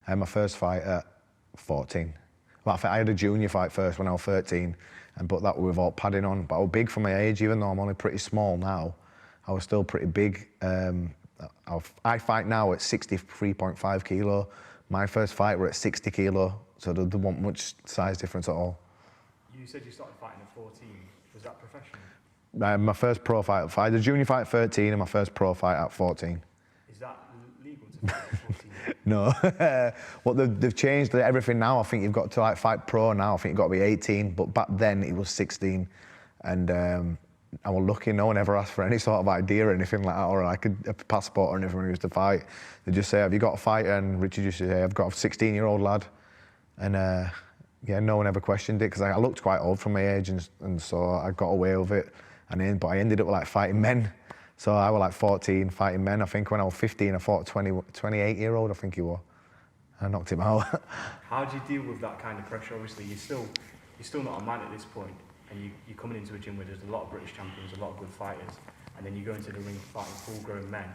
I had my first fight at 14. Well, I had a junior fight first when I was 13, but that was without padding on. But I was big for my age, even though I'm only pretty small now. I was still pretty big. I fight now at 63.5 kilo. My first fight were at 60 kilo, so there wasn't much size difference at all. You said you started fighting at 14. Was that professional? My first pro fight, I had a junior fight at 13 and my first pro fight at 14. Is that legal to fight at 14? No. Well, they've changed everything now. I think you've got to like fight pro now. I think you've got to be 18, but back then it was 16. And I was lucky, no one ever asked for any sort of ID or anything like that, or like a passport or anything when he used to fight. They just say, have you got a fight? And Richard used to say, I've got a 16-year-old lad. And yeah, no one ever questioned it, because I looked quite old for my age, and so I got away with it. But I ended up like fighting men. So I was like 14 fighting men. I think when I was 15, I fought a 28-year-old, I think he was. I knocked him out. How do you deal with that kind of pressure? Obviously, you're still not a man at this point, and you're coming into a gym where there's a lot of British champions, a lot of good fighters, and then you go into the ring fighting full-grown men.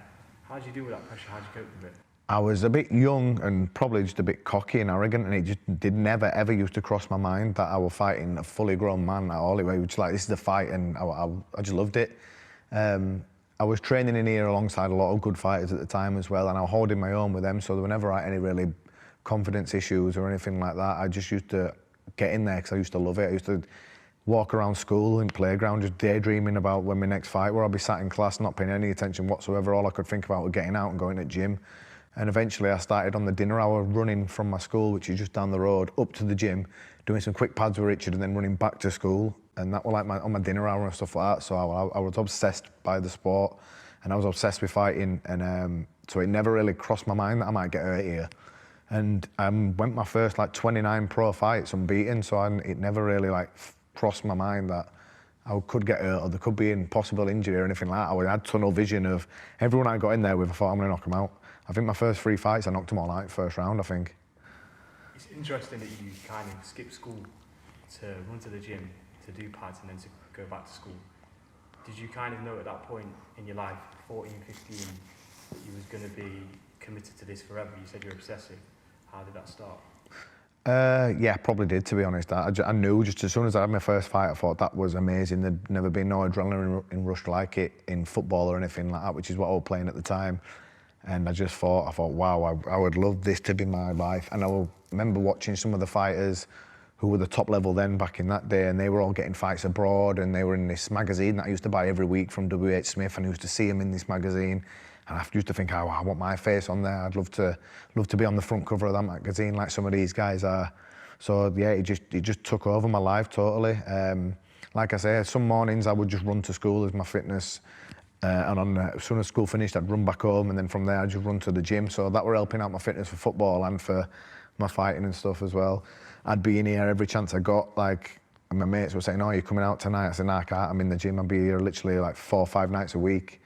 How do you deal with that pressure? How do you cope with it? I was a bit young and probably just a bit cocky and arrogant, and it just never ever used to cross my mind that I was fighting a fully grown man at all. It was just like, this is a fight, and I just loved it. I was training in here alongside a lot of good fighters at the time as well, and I was holding my own with them, so there were never any really confidence issues or anything like that. I just used to get in there because I used to love it. I used to walk around school and playground just daydreaming about when my next fight were. I'd be sat in class not paying any attention whatsoever. All I could think about was getting out and going to the gym. And eventually I started on the dinner hour running from my school, which is just down the road, up to the gym, doing some quick pads with Richard and then running back to school. And that was like on my dinner hour and stuff like that. So I was obsessed by the sport, and I was obsessed with fighting. And so it never really crossed my mind that I might get hurt here. And went my first like 29 pro fights unbeaten. So it never really like crossed my mind that I could get hurt or there could be a possible injury or anything like that. I had tunnel vision of everyone I got in there with. I thought, I'm going to knock them out. I think my first 3 fights, I knocked them all out first round, I think. It's interesting that you kind of skipped school to run to the gym, to do pads, and then to go back to school. Did you kind of know at that point in your life, 14, 15, you was going to be committed to this forever? You said you're obsessive. How did that start? Yeah, probably did, to be honest. I knew just as soon as I had my first fight, I thought that was amazing. There'd never been no adrenaline rush like it in football or anything like that, which is what I was playing at the time. And I thought, wow, I would love this to be my life. And I will remember watching some of the fighters who were the top level then back in that day, and they were all getting fights abroad, and they were in this magazine that I used to buy every week from W.H. Smith, and I used to see them in this magazine. And I used to think, oh, I want my face on there. I'd love to be on the front cover of that magazine like some of these guys are. So yeah, it just took over my life totally. Like I say, some mornings I would just run to school as my fitness. And as soon as school finished, I'd run back home, and then from there I'd just run to the gym. So that were helping out my fitness for football and for my fighting and stuff as well. I'd be in here every chance I got. Like, and my mates were saying, "Oh, you're coming out tonight?" I said, "Nah, I can't. I'm in the gym. I'd be here literally like 4 or 5 nights a week,"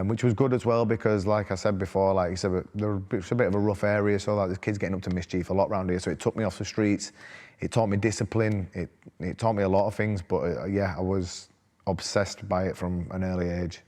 which was good as well, because, like I said before, like you said, it's a bit of a rough area, so like there's kids getting up to mischief a lot around here. So it took me off the streets. It taught me discipline. It taught me a lot of things. But yeah, I was obsessed by it from an early age.